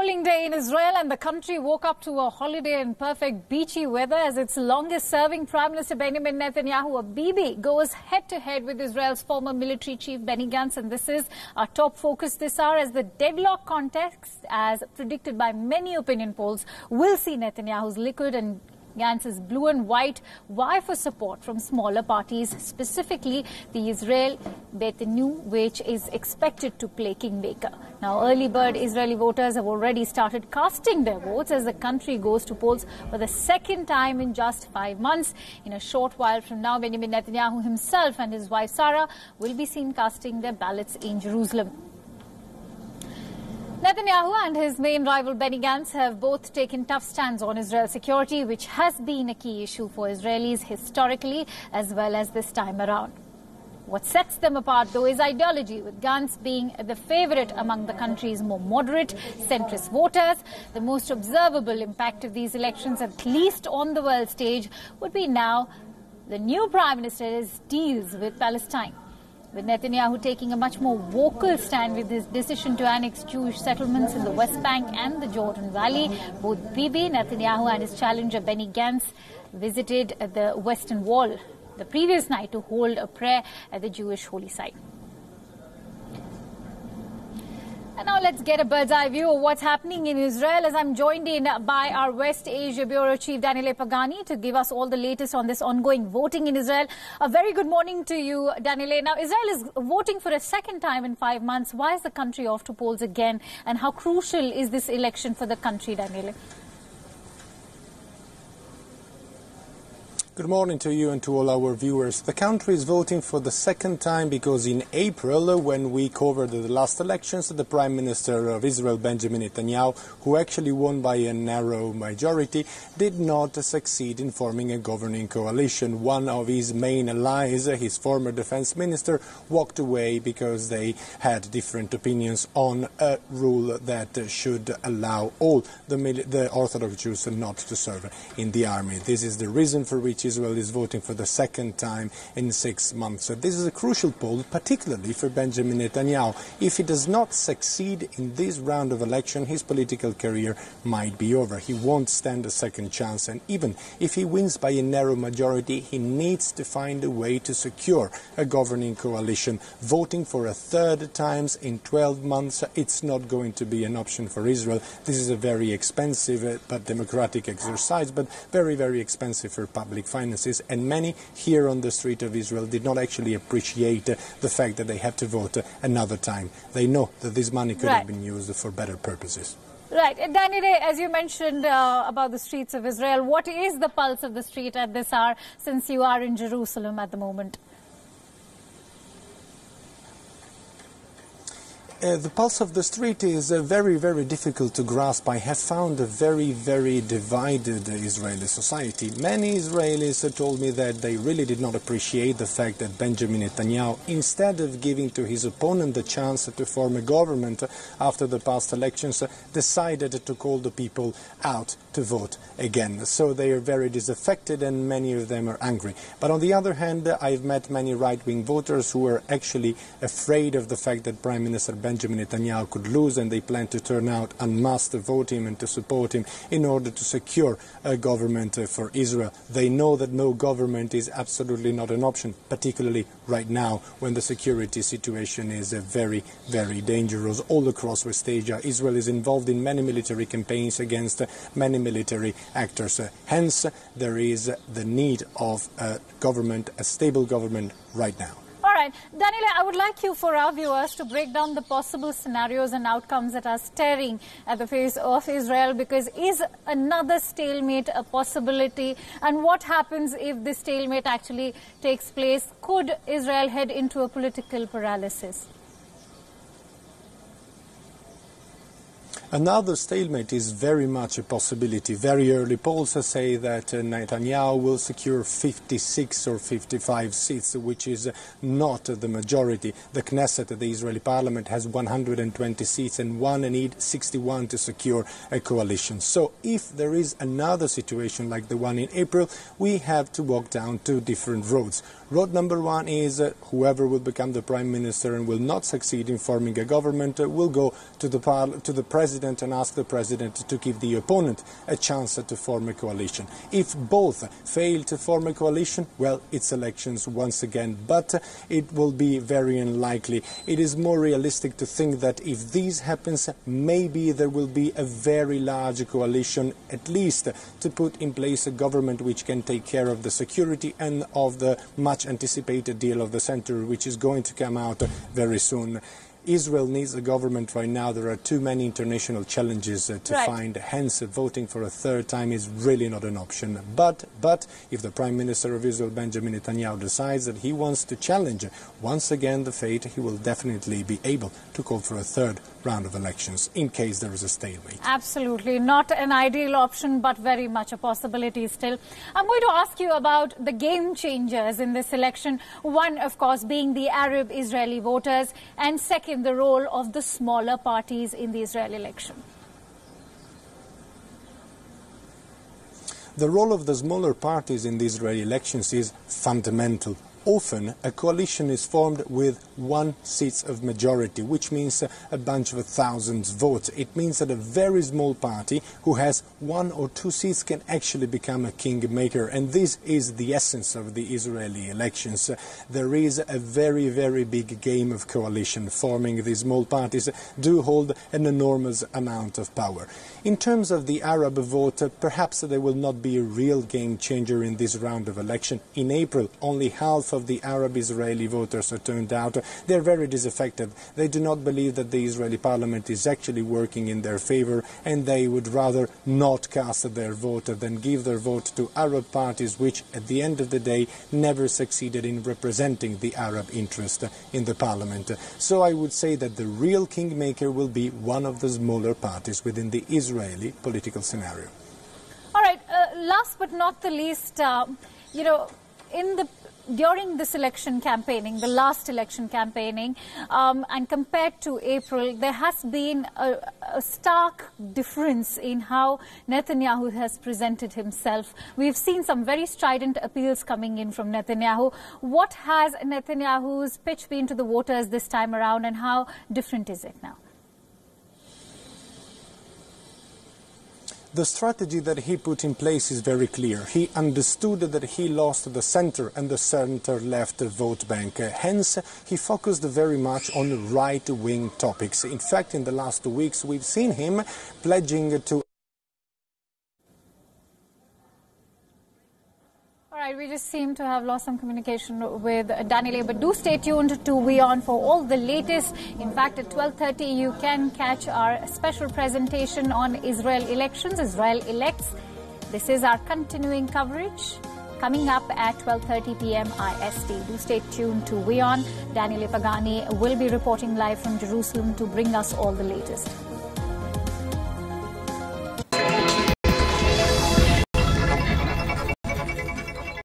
rolling day in Israel, and the country woke up to a holiday in perfect beachy weather as its longest-serving Prime Minister Benjamin Netanyahu, or Bibi, goes head-to-head with Israel's former military chief Benny Gantz. And this is our top focus this hour, as the deadlock contest, as predicted by many opinion polls, will see Netanyahu's liquid and Gantz's blue and white vie for support from smaller parties, specifically the Israel Beitenu, which is expected to play kingmaker. Now, early bird Israeli voters have already started casting their votes as the country goes to polls for the second time in just 5 months. In a short while from now, Benjamin Netanyahu himself and his wife Sarah will be seen casting their ballots in Jerusalem. Netanyahu and his main rival Benny Gantz have both taken tough stands on Israel's security, which has been a key issue for Israelis historically as well as this time around. What sets them apart, though, is ideology, with Gantz being the favourite among the country's more moderate, centrist voters. The most observable impact of these elections, at least on the world stage, would be now the new Prime Minister's deals with Palestine, with Netanyahu taking a much more vocal stand with his decision to annex Jewish settlements in the West Bank and the Jordan Valley. Both Bibi Netanyahu and his challenger Benny Gantz visited the Western Wall the previous night to hold a prayer at the Jewish holy site. And now let's get a bird's-eye view of what's happening in Israel, as I'm joined in by our West Asia Bureau Chief Daniele Pagani to give us all the latest on this ongoing voting in Israel. A very good morning to you, Daniele. Now, Israel is voting for a second time in 5 months. Why is the country off to polls again, and how crucial is this election for the country, Daniele? Good morning to you and to all our viewers. The country is voting for the second time because in April, when we covered the last elections, the Prime Minister of Israel, Benjamin Netanyahu, who actually won by a narrow majority, did not succeed in forming a governing coalition. One of his main allies, his former defense minister, walked away because they had different opinions on a rule that should allow all the Orthodox Jews not to serve in the army. This is the reason for which Israel is voting for the second time in 6 months. So this is a crucial poll, particularly for Benjamin Netanyahu. If he does not succeed in this round of election, his political career might be over. He won't stand a second chance, and even if he wins by a narrow majority, he needs to find a way to secure a governing coalition. Voting for a third time in 12 months, it's not going to be an option for Israel. This is a very expensive but democratic exercise, but very, very expensive for public finances, and many here on the street of Israel did not actually appreciate the fact that they had to vote another time. They know that this money could have been used for better purposes. Right. Daniele, as you mentioned about the streets of Israel, what is the pulse of the street at this hour, since you are in Jerusalem at the moment? The pulse of the street is very, very difficult to grasp. I have found a very, very divided Israeli society. Many Israelis told me that they really did not appreciate the fact that Benjamin Netanyahu, instead of giving to his opponent the chance to form a government after the past elections, decided to call the people out to vote again. So they are very disaffected, and many of them are angry. But on the other hand, I've met many right-wing voters who are actually afraid of the fact that Prime Minister Benjamin Netanyahu could lose, and they plan to turn out en masse to vote him and to support him in order to secure a government for Israel. They know that no government is absolutely not an option, particularly right now when the security situation is very, very dangerous all across West Asia. Israel is involved in many military campaigns against many military actors. Hence, there is the need of a government, a stable government right now. All right. Daniele, I would like you, for our viewers, to break down the possible scenarios and outcomes that are staring at the face of Israel, because is another stalemate a possibility? And what happens if this stalemate actually takes place? Could Israel head into a political paralysis? Another stalemate is very much a possibility. Very early polls say that Netanyahu will secure 56 or 55 seats, which is not the majority. The Knesset, the Israeli parliament, has 120 seats and one need 61 to secure a coalition. So if there is another situation like the one in April, we have to walk down two different roads. Road number one is whoever will become the prime minister and will not succeed in forming a government will go to the president president and ask the president to give the opponent a chance to form a coalition. If both fail to form a coalition, well, it's elections once again, but it will be very unlikely. It is more realistic to think that if this happens, maybe there will be a very large coalition, at least to put in place a government which can take care of the security and of the much anticipated deal of the century, which is going to come out very soon. Israel needs a government right now. There are too many international challenges to find. Hence, voting for a third time is really not an option. But if the Prime Minister of Israel, Benjamin Netanyahu, decides that he wants to challenge once again the fate, he will definitely be able to call for a third round of elections in case there is a stalemate. Absolutely. Not an ideal option, but very much a possibility still. I'm going to ask you about the game changers in this election. One, of course, being the Arab Israeli voters, and second, the role of the smaller parties in the Israeli election. The role of the smaller parties in the Israeli elections is fundamental. Often, a coalition is formed with 1 seat of majority, which means a bunch of thousands votes. It means that a very small party who has 1 or 2 seats can actually become a kingmaker. And this is the essence of the Israeli elections. There is a very, very big game of coalition forming. These small parties do hold an enormous amount of power. In terms of the Arab vote, perhaps there will not be a real game changer in this round of election. In April, only half of the Arab Israeli voters are turned out. They're very disaffected. They do not believe that the Israeli parliament is actually working in their favor, and they would rather not cast their vote than give their vote to Arab parties, which at the end of the day never succeeded in representing the Arab interest in the parliament. So I would say that the real kingmaker will be one of the smaller parties within the Israeli political scenario. All right, last but not the least, during this election campaigning, the last election campaigning, and compared to April, there has been a stark difference in how Netanyahu has presented himself. We've seen some very strident appeals coming in from Netanyahu. What has Netanyahu's pitch been to the voters this time around, and how different is it now? The strategy that he put in place is very clear. He understood that he lost the center and the center-left vote bank. Hence, he focused very much on right-wing topics. In fact, in the last 2 weeks, we've seen him pledging to... All right, we just seem to have lost some communication with Daniele, but do stay tuned to WION for all the latest. In fact, at 12:30, you can catch our special presentation on Israel elections, Israel elects. This is our continuing coverage coming up at 12:30 p.m. IST. Do stay tuned to WION. Daniele Pagani will be reporting live from Jerusalem to bring us all the latest.